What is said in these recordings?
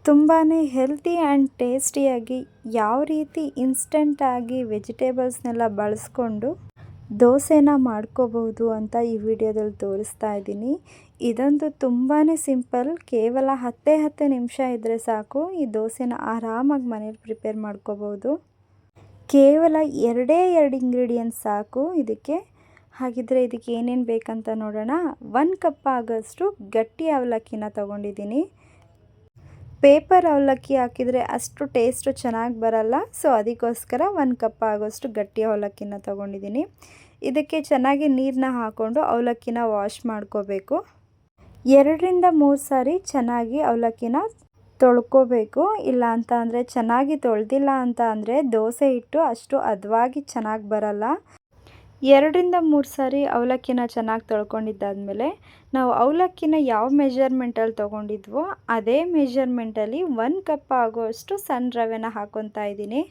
ತುಂಬಾ healthy and ಟೇಸ್ಟಿಯಾಗಿ ಯಾವ ರೀತಿ ಇನ್ಸ್ಟೆಂಟಾಗಿ ವೆಜಿಟೇಬಲ್ಸ್ನೆಲ್ಲ ಬಳಸ್ಕೊಂಡು ದೋಸೆನ ಮಾಡ್ಕೋಬಹುದು ಅಂತ ಈ ವಿಡಿಯೋದಲ್ಲಿ ತೋರಿಸ್ತಾ ಇದ್ದೀನಿ. ಇದಂತೂ ತುಂಬಾ ಸಿಂಪಲ್. ಕೇವಲ 10 ನಿಮಿಷ ಇದ್ದರೆ ಸಾಕು ಈ ದೋಸೆನ ಆರಾಮಾಗಿ ಮನೇಲಿ ಪ್ರಿಪೇರ್ ಮಾಡ್ಕೋಬೋದು. ಕೇವಲ 2 ಇಂಗ್ರೀಡಿಯೆಂಟ್ಸ್ ಸಾಕು ಇದಕ್ಕೆ. ಹಾಗಿದ್ರೆ ಇದಕ್ಕೆ ಏನೇನು ಬೇಕಂತ ನೋಡೋಣ. 1 ಕಪ್ ಆಗೋಷ್ಟು ಗಟ್ಟಿ ಅವಲಕ್ಕಿನ ತೊಗೊಂಡಿದ್ದೀನಿ. ಪೇಪರ್ ಅವಲಕ್ಕಿ ಹಾಕಿದರೆ ಅಷ್ಟು ಟೇಸ್ಟು ಚೆನ್ನಾಗಿ ಬರಲ್ಲ. ಸೊ ಅದಕ್ಕೋಸ್ಕರ 1 ಕಪ್ ಆಗೋಷ್ಟು ಗಟ್ಟಿ ಅವಲಕ್ಕಿನ ತೊಗೊಂಡಿದ್ದೀನಿ. ಇದಕ್ಕೆ ಚೆನ್ನಾಗಿ ನೀರನ್ನ ಹಾಕ್ಕೊಂಡು ಅವಲಕ್ಕಿನ ವಾಶ್ ಮಾಡ್ಕೋಬೇಕು. 2-3 ಸಾರಿ ಚೆನ್ನಾಗಿ ಅವಲಕ್ಕಿನ ತೊಳ್ಕೊಬೇಕು. ಇಲ್ಲ ಅಂತ ಅಂದರೆ ಚೆನ್ನಾಗಿ ತೊಳೆದಿಲ್ಲ ಅಂತ ಅಂದರೆ ದೋಸೆ ಹಿಟ್ಟು ಅಷ್ಟು ಹದವಾಗಿ ಚೆನ್ನಾಗಿ ಬರಲ್ಲ. 2-3 ಸಾರಿ ಅವಲಕ್ಕಿನ ಚೆನ್ನಾಗಿ ತೊಳ್ಕೊಂಡಿದ್ದಾದಮೇಲೆ ನಾವು ಅವಲಕ್ಕಿನ ಯಾವ ಮೆಜರ್ಮೆಂಟಲ್ಲಿ ತೊಗೊಂಡಿದ್ವೋ ಅದೇ ಮೆಜರ್ಮೆಂಟಲ್ಲಿ 1 ಕಪ್ ಆಗೋಷ್ಟು ಸಣ್ಣ ರವೆನ ಹಾಕ್ಕೊತಾ ಇದ್ದೀನಿ.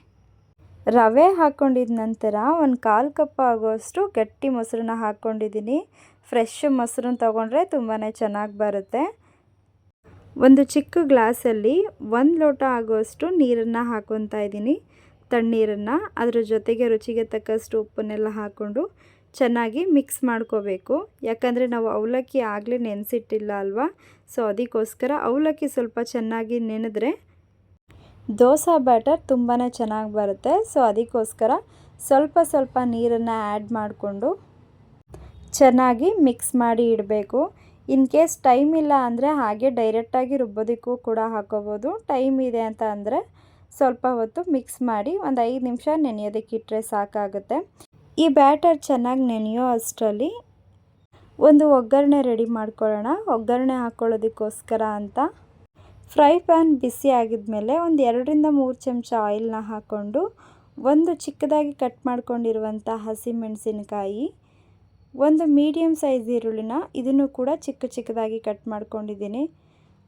ರವೆ ಹಾಕ್ಕೊಂಡಿದ ನಂತರ 1/4 ಕಪ್ ಆಗೋಷ್ಟು ಗಟ್ಟಿ ಮೊಸರನ್ನ ಹಾಕ್ಕೊಂಡಿದ್ದೀನಿ. ಫ್ರೆಶ್ ಮೊಸರನ್ನ ತೊಗೊಂಡ್ರೆ ತುಂಬಾ ಚೆನ್ನಾಗಿ ಬರುತ್ತೆ. ಒಂದು ಚಿಕ್ಕ ಗ್ಲಾಸಲ್ಲಿ 1 ಲೋಟ ಆಗೋಷ್ಟು ನೀರನ್ನು ಹಾಕ್ಕೊತಾ ಇದ್ದೀನಿ, ತಣ್ಣೀರನ್ನು. ಅದರ ಜೊತೆಗೆ ರುಚಿಗೆ ತಕ್ಕಷ್ಟು ಉಪ್ಪನ್ನೆಲ್ಲ ಹಾಕ್ಕೊಂಡು ಚೆನ್ನಾಗಿ ಮಿಕ್ಸ್ ಮಾಡ್ಕೋಬೇಕು. ಯಾಕಂದರೆ ನಾವು ಅವಲಕ್ಕಿ ಆಗಲೇ ನೆನೆಸಿಟ್ಟಿಲ್ಲ ಅಲ್ವಾ. ಸೊ ಅದಕ್ಕೋಸ್ಕರ ಅವಲಕ್ಕಿ ಸ್ವಲ್ಪ ಚೆನ್ನಾಗಿ ನೆನೆದ್ರೆ ದೋಸೆ ಬ್ಯಾಟರ್ ತುಂಬಾ ಚೆನ್ನಾಗಿ ಬರುತ್ತೆ. ಸೊ ಅದಕ್ಕೋಸ್ಕರ ಸ್ವಲ್ಪ ನೀರನ್ನು ಆ್ಯಡ್ ಮಾಡಿಕೊಂಡು ಚೆನ್ನಾಗಿ ಮಿಕ್ಸ್ ಮಾಡಿ ಇಡಬೇಕು. ಇನ್ ಕೇಸ್ ಟೈಮ್ ಇಲ್ಲ ಅಂದರೆ ಹಾಗೆ ಡೈರೆಕ್ಟಾಗಿ ರುಬ್ಬೋದಕ್ಕೂ ಕೂಡ ಹಾಕೋಬೋದು. ಟೈಮ್ ಇದೆ ಅಂತ ಅಂದರೆ ಸ್ವಲ್ಪ ಹೊತ್ತು ಮಿಕ್ಸ್ ಮಾಡಿ ಒಂದು 5 ನಿಮಿಷ ನೆನೆಯೋದಕ್ಕೆ ಇಟ್ಟರೆ ಸಾಕಾಗುತ್ತೆ. ಈ ಬ್ಯಾಟರ್ ಚೆನ್ನಾಗಿ ನೆನೆಯೋ ಅಷ್ಟರಲ್ಲಿ ಒಂದು ಒಗ್ಗರಣೆ ರೆಡಿ ಮಾಡ್ಕೊಳ್ಳೋಣ. ಒಗ್ಗರಣೆ ಹಾಕ್ಕೊಳ್ಳೋದಕ್ಕೋಸ್ಕರ ಅಂತ ಫ್ರೈ ಪ್ಯಾನ್ ಬಿಸಿ ಆಗಿದ್ಮೇಲೆ ಒಂದು 2-3 ಚಮಚ ಆಯಿಲ್ನ ಹಾಕ್ಕೊಂಡು ಒಂದು ಚಿಕ್ಕದಾಗಿ ಕಟ್ ಮಾಡ್ಕೊಂಡಿರುವಂಥ ಹಸಿಮೆಣಸಿನಕಾಯಿ, ಒಂದು ಮೀಡಿಯಮ್ ಸೈಜ್ ಈರುಳ್ಳಿನ ಇದನ್ನು ಕೂಡ ಚಿಕ್ಕದಾಗಿ ಕಟ್ ಮಾಡ್ಕೊಂಡಿದ್ದೀನಿ.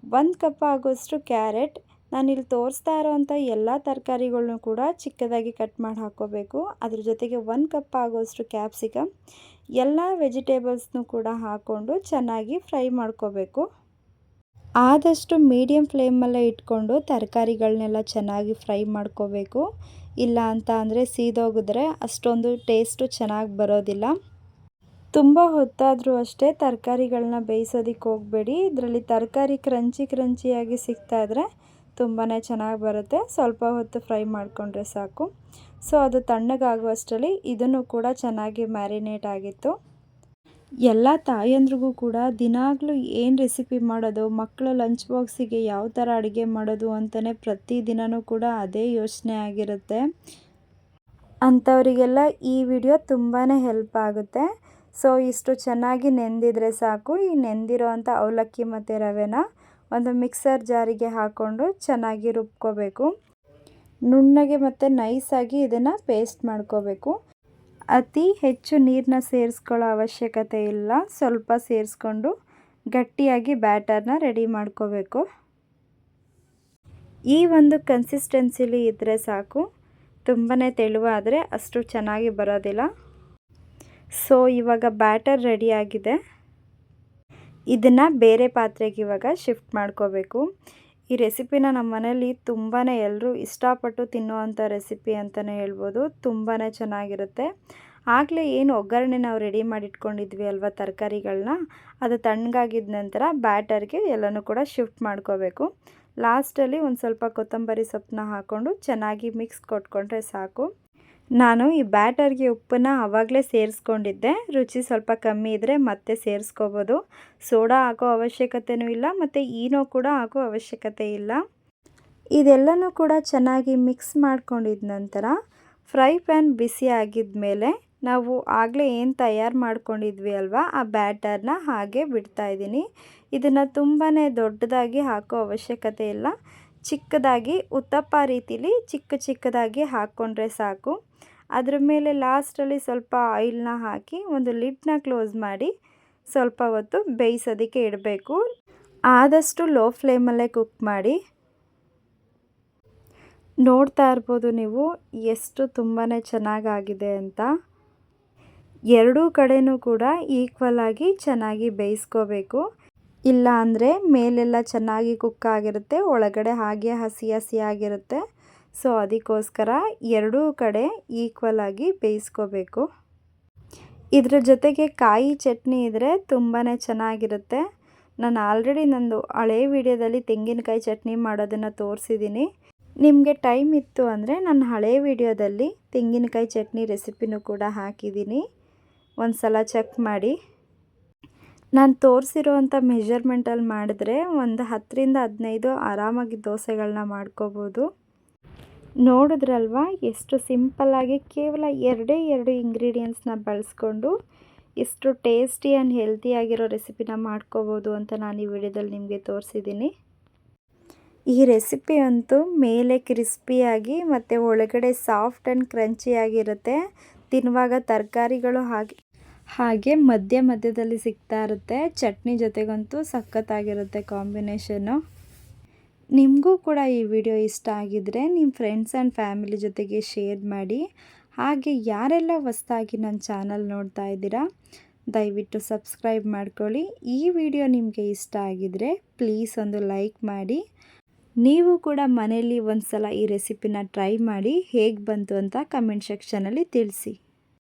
1 ಕಪ್ ಆಗೋಷ್ಟು ಕ್ಯಾರೆಟ್. ನಾನಿಲ್ಲಿ ತೋರಿಸ್ತಾ ಇರೋವಂಥ ಎಲ್ಲ ತರಕಾರಿಗಳನ್ನೂ ಕೂಡ ಚಿಕ್ಕದಾಗಿ ಕಟ್ ಮಾಡಿ ಹಾಕ್ಕೋಬೇಕು. ಅದ್ರ ಜೊತೆಗೆ 1 ಕಪ್ ಆಗೋಷ್ಟು ಕ್ಯಾಪ್ಸಿಕಮ್, ಎಲ್ಲ ವೆಜಿಟೇಬಲ್ಸ್ನೂ ಕೂಡ ಹಾಕ್ಕೊಂಡು ಚೆನ್ನಾಗಿ ಫ್ರೈ ಮಾಡ್ಕೋಬೇಕು. ಆದಷ್ಟು ಮೀಡಿಯಮ್ ಫ್ಲೇಮಲ್ಲೇ ಇಟ್ಕೊಂಡು ತರಕಾರಿಗಳನ್ನೆಲ್ಲ ಚೆನ್ನಾಗಿ ಫ್ರೈ ಮಾಡ್ಕೋಬೇಕು. ಇಲ್ಲ ಅಂತ ಅಂದರೆ ಸೀದೋಗಿದ್ರೆ ಅಷ್ಟೊಂದು ಟೇಸ್ಟು ಚೆನ್ನಾಗಿ ಬರೋದಿಲ್ಲ. ತುಂಬ ಹೊತ್ತಾದರೂ ಅಷ್ಟೇ ತರಕಾರಿಗಳನ್ನ ಬೇಯಿಸೋದಕ್ಕೆ ಹೋಗಬೇಡಿ. ಇದರಲ್ಲಿ ತರಕಾರಿ ಕ್ರಂಚಿಯಾಗಿ ಸಿಗ್ತಾಯಿದ್ರೆ ತುಂಬಾ ಚೆನ್ನಾಗಿ ಬರುತ್ತೆ. ಸ್ವಲ್ಪ ಹೊತ್ತು ಫ್ರೈ ಮಾಡಿಕೊಂಡ್ರೆ ಸಾಕು. ಸೊ ಅದು ತಣ್ಣಗಾಗುವಷ್ಟರಲ್ಲಿ ಇದನ್ನು ಕೂಡ ಚೆನ್ನಾಗಿ ಮ್ಯಾರಿನೇಟ್ ಆಗಿತ್ತು. ಎಲ್ಲ ತಾಯಂದ್ರಿಗೂ ಕೂಡ ದಿನಾಗಲೂ ಏನು ರೆಸಿಪಿ ಮಾಡೋದು, ಮಕ್ಕಳ ಲಂಚ್ ಬಾಕ್ಸಿಗೆ ಯಾವ ಥರ ಅಡುಗೆ ಮಾಡೋದು ಅಂತಲೇ ಪ್ರತಿದಿನವೂ ಕೂಡ ಅದೇ ಯೋಚನೆ ಆಗಿರುತ್ತೆ. ಅಂಥವರಿಗೆಲ್ಲ ಈ ವಿಡಿಯೋ ತುಂಬಾ ಹೆಲ್ಪ್ ಆಗುತ್ತೆ. ಸೊ ಇಷ್ಟು ಚೆನ್ನಾಗಿ ನೆಂದಿದ್ರೆ ಸಾಕು. ಈ ನೆಂದಿರೋ ಅಂಥ ಅವಲಕ್ಕಿ ಮತ್ತು ರವೆನ ಒಂದು ಮಿಕ್ಸರ್ ಜಾರಿಗೆ ಹಾಕ್ಕೊಂಡು ಚೆನ್ನಾಗಿ ರುಬ್ಕೋಬೇಕು. ನುಣ್ಣಗೆ ಮತ್ತು ನೈಸಾಗಿ ಇದನ್ನು ಪೇಸ್ಟ್ ಮಾಡ್ಕೋಬೇಕು. ಅತಿ ಹೆಚ್ಚು ನೀರನ್ನ ಸೇರಿಸ್ಕೊಳ್ಳೋ ಅವಶ್ಯಕತೆ ಇಲ್ಲ. ಸ್ವಲ್ಪ ಸೇರಿಸ್ಕೊಂಡು ಗಟ್ಟಿಯಾಗಿ ಬ್ಯಾಟರ್ನ ರೆಡಿ ಮಾಡ್ಕೋಬೇಕು. ಈ ಒಂದು ಕನ್ಸಿಸ್ಟೆನ್ಸಿಲಿ ಇದ್ದರೆ ಸಾಕು. ತುಂಬಾ ತೆಳುವಾದರೆ ಅಷ್ಟು ಚೆನ್ನಾಗಿ ಬರೋದಿಲ್ಲ. ಸೊ ಇವಾಗ ಬ್ಯಾಟರ್ ರೆಡಿಯಾಗಿದೆ. ಇದನ್ನು ಬೇರೆ ಪಾತ್ರೆಗೆ ಇವಾಗ ಶಿಫ್ಟ್ ಮಾಡ್ಕೋಬೇಕು. ಈ ರೆಸಿಪಿನ ನಮ್ಮ ಮನೇಲಿ ತುಂಬಾ ಎಲ್ಲರೂ ಇಷ್ಟಪಟ್ಟು ತಿನ್ನುವಂಥ ರೆಸಿಪಿ ಅಂತಲೇ ಹೇಳ್ಬೋದು. ತುಂಬಾ ಚೆನ್ನಾಗಿರುತ್ತೆ. ಆಗಲೇ ಏನು ಒಗ್ಗರಣೆ ನಾವು ರೆಡಿ ಮಾಡಿ ಇಟ್ಕೊಂಡಿದ್ವಿ ಅಲ್ವಾ ತರಕಾರಿಗಳನ್ನ, ಅದು ತಣ್ಣಗಾಗಿದ್ದ ನಂತರ ಬ್ಯಾಟರ್ಗೆ ಎಲ್ಲನೂ ಕೂಡ ಶಿಫ್ಟ್ ಮಾಡ್ಕೋಬೇಕು. ಲಾಸ್ಟಲ್ಲಿ ಒಂದು ಸ್ವಲ್ಪ ಕೊತ್ತಂಬರಿ ಸೊಪ್ಪನ್ನ ಹಾಕ್ಕೊಂಡು ಚೆನ್ನಾಗಿ ಮಿಕ್ಸ್ ಕೊಟ್ಕೊಂಡ್ರೆ ಸಾಕು. ನಾನು ಈ ಬ್ಯಾಟರ್ಗೆ ಉಪ್ಪನ್ನು ಆವಾಗಲೇ ಸೇರಿಸ್ಕೊಂಡಿದ್ದೆ. ರುಚಿ ಸ್ವಲ್ಪ ಕಮ್ಮಿ ಇದ್ದರೆ ಮತ್ತೆ ಸೇರಿಸ್ಕೋಬೋದು. ಸೋಡಾ ಹಾಕೋ ಅವಶ್ಯಕತೆಯೂ ಇಲ್ಲ ಮತ್ತು ಈನೋ ಕೂಡ ಹಾಕೋ ಅವಶ್ಯಕತೆ ಇಲ್ಲ. ಇದೆಲ್ಲನೂ ಕೂಡ ಚೆನ್ನಾಗಿ ಮಿಕ್ಸ್ ಮಾಡ್ಕೊಂಡಿದ ನಂತರ ಫ್ರೈ ಪ್ಯಾನ್ ಬಿಸಿ ಆಗಿದ್ಮೇಲೆ ನಾವು ಆಗಲೇ ಏನು ತಯಾರು ಮಾಡ್ಕೊಂಡಿದ್ವಿ ಅಲ್ವಾ ಆ ಬ್ಯಾಟರ್ನ ಹಾಗೆ ಬಿಡ್ತಾಯಿದ್ದೀನಿ. ಇದನ್ನು ತುಂಬಾ ದೊಡ್ಡದಾಗಿ ಹಾಕೋ ಅವಶ್ಯಕತೆ ಇಲ್ಲ. ಚಿಕ್ಕದಾಗಿ ಉತ್ತಪ್ಪ ರೀತಿಲಿ ಚಿಕ್ಕದಾಗಿ ಹಾಕ್ಕೊಂಡ್ರೆ ಸಾಕು. ಅದ್ರ ಮೇಲೆ ಲಾಸ್ಟಲ್ಲಿ ಸ್ವಲ್ಪ ಆಯಿಲ್ನ ಹಾಕಿ ಒಂದು ಲಿಡ್ನ ಕ್ಲೋಸ್ ಮಾಡಿ ಸ್ವಲ್ಪ ಹೊತ್ತು ಬೇಯಿಸೋದಕ್ಕೆ ಇಡಬೇಕು. ಆದಷ್ಟು ಲೋ ಫ್ಲೇಮಲ್ಲೇ ಕುಕ್ ಮಾಡಿ. ನೋಡ್ತಾ ಇರ್ಬೋದು ನೀವು ಎಷ್ಟು ತುಂಬಾ ಚೆನ್ನಾಗಾಗಿದೆ ಅಂತ. ಎರಡೂ ಕಡೆನೂ ಕೂಡ ಈಕ್ವಲ್ ಆಗಿ ಚೆನ್ನಾಗಿ ಬೇಯಿಸ್ಕೋಬೇಕು. ಇಲ್ಲ ಅಂದರೆ ಮೇಲೆಲ್ಲ ಚೆನ್ನಾಗಿ ಕುಕ್ ಆಗಿರುತ್ತೆ, ಒಳಗಡೆ ಹಾಗೆ ಹಸಿ ಹಸಿ ಆಗಿರುತ್ತೆ. ಸೊ ಅದಕ್ಕೋಸ್ಕರ ಎರಡೂ ಕಡೆ ಈಕ್ವಲ್ ಆಗಿ ಬೇಯಿಸ್ಕೋಬೇಕು. ಇದ್ರ ಜೊತೆಗೆ ಕಾಯಿ ಚಟ್ನಿ ಇದ್ದರೆ ತುಂಬಾ ಚೆನ್ನಾಗಿರುತ್ತೆ. ನಾನು ಆಲ್ರೆಡಿ ನಂದು ಹಳೆ ವಿಡಿಯೋದಲ್ಲಿ ತೆಂಗಿನಕಾಯಿ ಚಟ್ನಿ ಮಾಡೋದನ್ನು ತೋರಿಸಿದ್ದೀನಿ. ನಿಮಗೆ ಟೈಮ್ ಇತ್ತು ಅಂದರೆ ನನ್ನ ಹಳೆ ವಿಡಿಯೋದಲ್ಲಿ ತೆಂಗಿನಕಾಯಿ ಚಟ್ನಿ ರೆಸಿಪಿನೂ ಕೂಡ ಹಾಕಿದ್ದೀನಿ, ಒಂದು ಸಲ ಚೆಕ್ ಮಾಡಿ. ನಾನು ತೋರಿಸಿರೋವಂಥ ಮೆಷರ್ಮೆಂಟಲ್ಲಿ ಮಾಡಿದ್ರೆ ಒಂದು 10ರಿಂದ 15 ಆರಾಮಾಗಿ ದೋಸೆಗಳನ್ನ ಮಾಡ್ಕೋಬೋದು. ನೋಡಿದ್ರಲ್ವಾ ಎಷ್ಟು ಸಿಂಪಲ್ಲಾಗಿ ಕೇವಲ 2 ಇಂಗ್ರೀಡಿಯೆಂಟ್ಸ್ನ ಬಳಸ್ಕೊಂಡು ಎಷ್ಟು ಟೇಸ್ಟಿ ಆ್ಯಂಡ್ ಹೆಲ್ತಿಯಾಗಿರೋ ರೆಸಿಪಿನ ಮಾಡ್ಕೋಬೋದು ಅಂತ ನಾನು ಈ ವಿಡಿಯೋದಲ್ಲಿ ನಿಮಗೆ ತೋರಿಸಿದ್ದೀನಿ. ಈ ರೆಸಿಪಿ ಅಂತೂ ಮೇಲೆ ಕ್ರಿಸ್ಪಿಯಾಗಿ ಮತ್ತು ಒಳಗಡೆ ಸಾಫ್ಟ್ ಆ್ಯಂಡ್ ಕ್ರಂಚಿಯಾಗಿರುತ್ತೆ. ತಿನ್ನುವಾಗ ತರಕಾರಿಗಳು ಹಾಗೆ ಮಧ್ಯದಲ್ಲಿ ಸಿಗ್ತಾ ಇರುತ್ತೆ. ಚಟ್ನಿ ಜೊತೆಗಂತೂ ಸಖತ್ತಾಗಿರುತ್ತೆ ಕಾಂಬಿನೇಷನ್ನು. ನಿಮಗೂ ಕೂಡ ಈ ವಿಡಿಯೋ ಇಷ್ಟ ಆಗಿದ್ದರೆ ನಿಮ್ಮ ಫ್ರೆಂಡ್ಸ್ ಆ್ಯಂಡ್ ಫ್ಯಾಮಿಲಿ ಜೊತೆಗೆ ಶೇರ್ ಮಾಡಿ. ಹಾಗೆ ಯಾರೆಲ್ಲ ಹೊಸದಾಗಿ ನನ್ನ ಚಾನಲ್ ನೋಡ್ತಾ ಇದ್ದೀರಾ ದಯವಿಟ್ಟು ಸಬ್ಸ್ಕ್ರೈಬ್ ಮಾಡ್ಕೊಳ್ಳಿ. ಈ ವಿಡಿಯೋ ನಿಮಗೆ ಇಷ್ಟ ಆಗಿದ್ದರೆ ಪ್ಲೀಸ್ ಒಂದು ಲೈಕ್ ಮಾಡಿ. ನೀವು ಕೂಡ ಮನೆಯಲ್ಲಿ ಒಂದು ಸಲ ಈ ರೆಸಿಪಿನ ಟ್ರೈ ಮಾಡಿ ಹೇಗೆ ಬಂತು ಅಂತ ಕಮೆಂಟ್ ಸೆಕ್ಷನಲ್ಲಿ ತಿಳಿಸಿ.